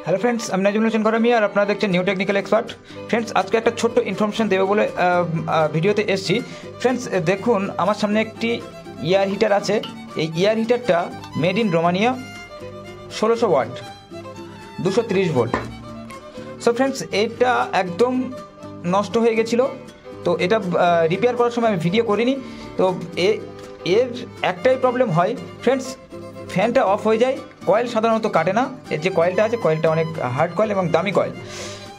Hello friends, আমি নাজমুল হোসেন গরমি আর আপনারা দেখছেন নিউ টেকনিক্যাল এক্সপার্ট। ফ্রেন্ডস, আজকে একটা ছোট্ট ইনফরমেশন দেবো বলে ভিডিওতে এসেছি। ফ্রেন্ডস, দেখুন আমার সামনে একটি ইয়ার হিটার আছে। এই ইয়ার হিটারটা made in Romania, 1600 watt, 230 volt. So friends, এটা একদম নষ্ট হয়ে গেছিলো। তো এটা রিপেয়ার করার সময় আমি ভিডিও করিনি। তো এর একটাই প্রবলেম হয় ফ্রেন্ডস, ফ্যানটা অফ হয়ে যায়, কয়েল সাধারণত কাটে না। এর যে কয়েলটা আছে, কয়েলটা অনেক হার্ড কয়েল এবং দামি কয়েল।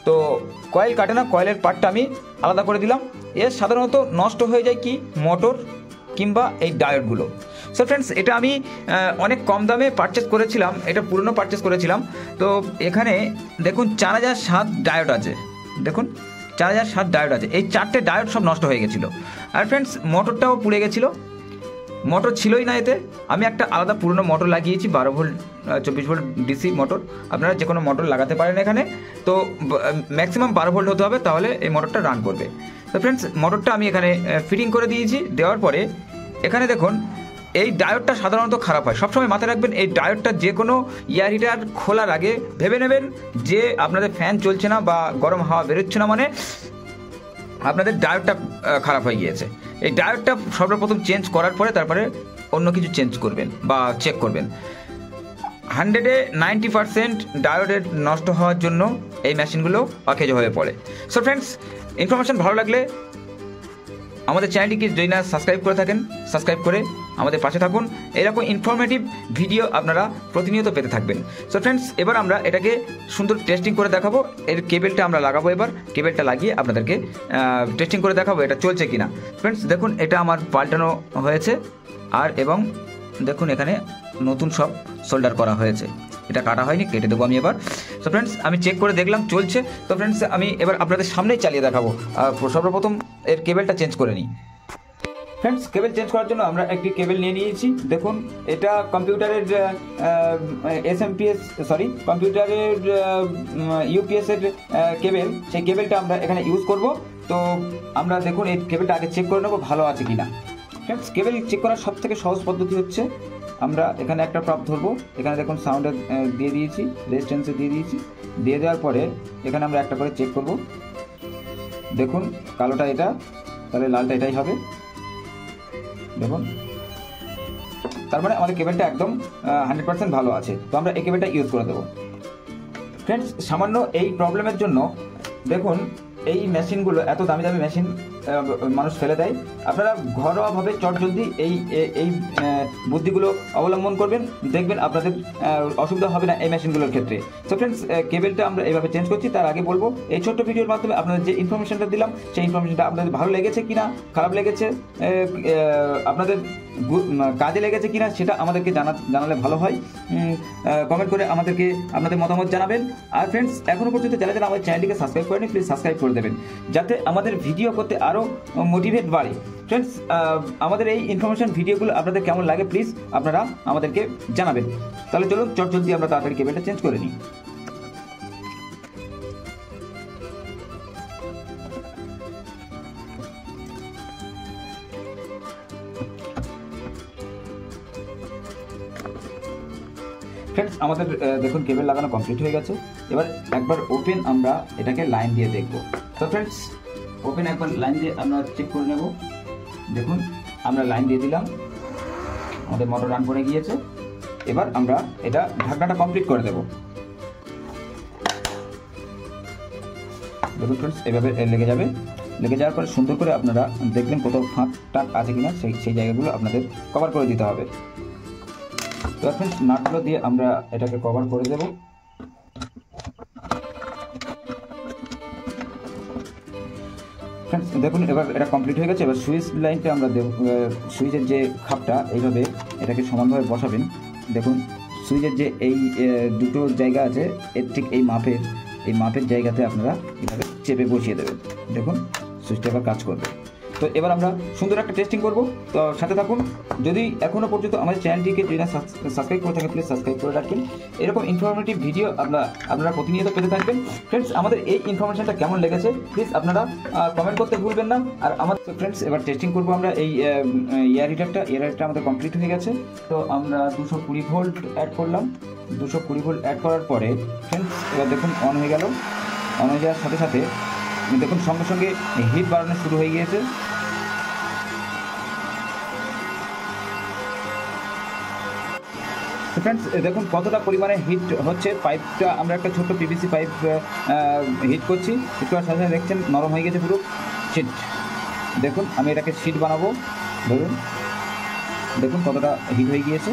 তো কয়েল কাটে না, কয়েলের পার্টটা আমি আলাদা করে দিলাম। এর সাধারণত নষ্ট হয়ে যায় কি মোটর কিংবা এই ডায়োডগুলো। সো ফ্রেন্ডস, এটা আমি অনেক কম দামে পারচেস করেছিলাম, এটা পুরনো পারচেস করেছিলাম। তো এখানে দেখুন 4007 ডায়োড আছে, দেখুন 4007 ডায়োড আছে। এই 4টে ডায়োড সব নষ্ট হয়ে গেছিলো। আর ফ্রেন্ডস, মোটরটাও পুড়ে গেছিলো, মোটর ছিলই না এতে। আমি একটা আলাদা পুরনো মোটর লাগিয়েছি, 12 ভোল্ট 24 ভোল্ট ডিসি মোটর। আপনারা যে কোনো মোটর লাগাতে পারেন এখানে। তো ম্যাক্সিমাম 12 ভোল্ট হতে হবে, তাহলে এই মোটরটা রান করবে। তো ফ্রেন্ডস, মোটরটা আমি এখানে ফিটিং করে দিয়েছি। দেওয়ার পরে এখানে দেখুন এই ডায়োডটা সাধারণত খারাপ হয়। সবসময় মাথায় রাখবেন, এই ডায়োডটা যে কোনো ইয়ার হিটার খোলার আগে ভেবে নেবেন যে আপনাদের ফ্যান চলছে না বা গরম হাওয়া বেরোচ্ছে না, মানে আপনাদের ডায়োডটা খারাপ হয়ে গিয়েছে। এই ডায়োডটা সর্বপ্রথম চেঞ্জ করার পরে তারপরে অন্য কিছু চেঞ্জ করবেন বা চেক করবেন। 100-এ 90% ডায়োডের নষ্ট হওয়ার জন্য এই মেশিনগুলো অকেজ হয়ে পড়ে। সো ফ্রেন্ডস, ইনফরমেশন ভালো লাগলে আমাদের চ্যানেলটিকে যদি না সাবস্ক্রাইব করে থাকেন, সাবস্ক্রাইব করে আমাদের পাশে থাকুন। এরকম ইনফরমেটিভ ভিডিও আপনারা প্রতিনিয়ত পেতে থাকবেন। সো ফ্রেন্ডস, এবার আমরা এটাকে সুন্দর টেস্টিং করে দেখাবো। এর কেবেলটা আমরা লাগাবো। এবার কেবেলটা লাগিয়ে আপনাদেরকে টেস্টিং করে দেখাবো এটা চলছে কিনা। ফ্রেন্ডস, দেখুন এটা আমার পাল্টানো হয়েছে, আর এবং দেখুন এখানে নতুন সব সোল্ডার করা হয়েছে। এটা কাটা হয়নি, কেটে দেবো আমি এবার। সো ফ্রেন্ডস, আমি চেক করে দেখলাম চলছে। তো ফ্রেন্ডস, আমি এবার আপনাদের সামনেই চালিয়ে দেখাবো। সর্বপ্রথম এর কেবেলটা চেঞ্জ করে নিই। ফ্রেন্ডস, কেবেল চেঞ্জ করার জন্য আমরা একটি কেবেল নিয়ে নিয়েছি। দেখুন এটা কম্পিউটারের কম্পিউটারের ইউপিএস এর কেবেল। সেই কেবেলটা আমরা এখানে ইউজ করব। তো আমরা দেখুন এই কেবেলটা আগে চেক করে নেবো ভালো আছে কিনা। ফ্রেন্ডস, কেবেল চেক করার সব থেকে সহজ পদ্ধতি হচ্ছে, আমরা এখানে একটা প্রপ ধরবো। এখানে দেখুন সাউন্ডে দিয়ে দিয়েছি, রেজিস্ট্যান্সে দিয়ে দিয়েছি। দিয়ে দেওয়ার পরে এখানে আমরা একটা করে চেক করব। দেখুন কালোটা এটা, তাহলে লালটা এটাই হবে। দেখুন, তার মানে আমাদের কেবেলটা একদম 100% ভালো আছে। তো আমরা এই কেবেলটা ইউজ করে দেবো। ফ্রেন্ডস, সামান্য এই প্রবলেমের জন্য দেখুন এই মেশিনগুলো, এত দামি দামি মেশিন মানুষ ফেলে দেয়। আপনারা ঘরোয়াভাবে চটজলদি এই বুদ্ধিগুলো অবলম্বন করবেন, দেখবেন আপনাদের অসুবিধা হবে না এই মেশিনগুলোর ক্ষেত্রে। সো ফ্রেন্ডস, কেবেলটা আমরা এইভাবে চেঞ্জ করছি। তার আগে বলবো, এই ছোট্ট ভিডিওর মাধ্যমে আপনাদের যে ইনফরমেশনটা দিলাম, সেই ইনফরমেশনটা আপনাদের ভালো লেগেছে কিনা, খারাপ লেগেছে, আপনাদের কাজে লেগেছে কিনা, সেটা আমাদেরকে জানালে ভালো হয়। কমেন্ট করে আমাদেরকে আপনাদের মতামত জানাবেন। আর ফ্রেন্ডস, এখনও পর্যন্ত যারা আমাদের চ্যানেলটিকে সাবস্ক্রাইব করেনি, প্লিজ সাবস্ক্রাইব করে দেবেন, যাতে আমাদের ভিডিও করতে আরও মোটিভেট বাড়ে। ফ্রেন্ডস, আমাদের এই ইনফরমেশন ভিডিওগুলো আপনাদের কেমন লাগে প্লিজ আপনারা আমাদেরকে জানাবেন। তাহলে চলুন চটজলদি আমরা তাড়াতাড়ি কেবেলটা চেঞ্জ করে নিই। ফ্রেন্ডস, আমাদের দেখুন কেবেল লাগানো কমপ্লিট হয়ে গেছে। এবার একবার ওপেন আমরা এটাকে লাইন দিয়ে দেখব। তো ফ্রেন্ডস, ওপেন একবার লাইন দিয়ে আমরা চেক করে নেব। দেখুন আমরা লাইন দিয়ে দিলাম, আমাদের মোটর রান করে গিয়েছে। এবার আমরা এটা ঢাকনাটা কমপ্লিট করে দেব। দেখুন ফ্রেন্ডস, এভাবে লেগে যাবে। লেগে যাওয়ার পরে সুন্দর করে আপনারা দেখবেন কোথাও ফাঁক টাক আছে কিনা, সেই জায়গাগুলো আপনাদের কভার করে দিতে হবে। তো ফ্রেন্ডস, নাটগুলো দিয়ে আমরা এটাকে কভার করে দেব। ফ্রেন্ডস, দেখুন এবার এটা কমপ্লিট হয়ে গেছে। এবার সুইচ লাইনটা আমরা দেব। সুইচের যে খাপটা এইভাবে এটাকে সমানভাবে বসাবেন। দেখুন সুইচের যে এই দুটো জায়গা আছে, এর ঠিক এই মাপের জায়গাতে আপনারা এভাবে চেপে বসিয়ে দেবেন। দেখুন সুইচটা এবার কাজ করবে। তো এবার আমরা সুন্দর একটা টেস্টিং করব। তো সাথে থাকুন। যদি এখনও পর্যন্ত আমাদের চ্যানেলটিকে যদি না সাবস্ক্রাইব করে থাকেন, প্লিজ সাবস্ক্রাইব করে রাখবেন। এরকম ইনফরমেটিভ ভিডিও আপনারা প্রতিনিয়ত পেতে থাকবেন। ফ্রেন্ডস, আমাদের এই ইনফরমেশনটা কেমন লেগেছে প্লিজ আপনারা কমেন্ট করতে ভুলবেন না। আর আমাদের ফ্রেন্ডস এবার টেস্টিং করবো আমরা এই এয়ার হিটারটা আমাদের কমপ্লিট হয়ে গেছে। তো আমরা 220 ভোল্ট অ্যাড করলাম। 220 ভোল্ট অ্যাড করার পরে ফ্রেন্ডস এবার দেখুন অন হয়ে গেল। অন হয়ে যাওয়ার সাথে সাথে দেখুন সঙ্গে সঙ্গে হিট বাড়ানো শুরু হয়ে গিয়েছে। ফ্রেন্ডস দেখুন কতটা পরিমাণে হিট হচ্ছে। পাইপটা আমরা একটা ছোট্ট পিভিসি পাইপ হিট করছি। হিট করার সাথে সাথে দেখছেন নরম হয়ে গেছে পুরো শিট। দেখুন আমি এটাকে শিট বানাবো। ধরুন দেখুন কতটা হিট হয়ে গিয়েছে।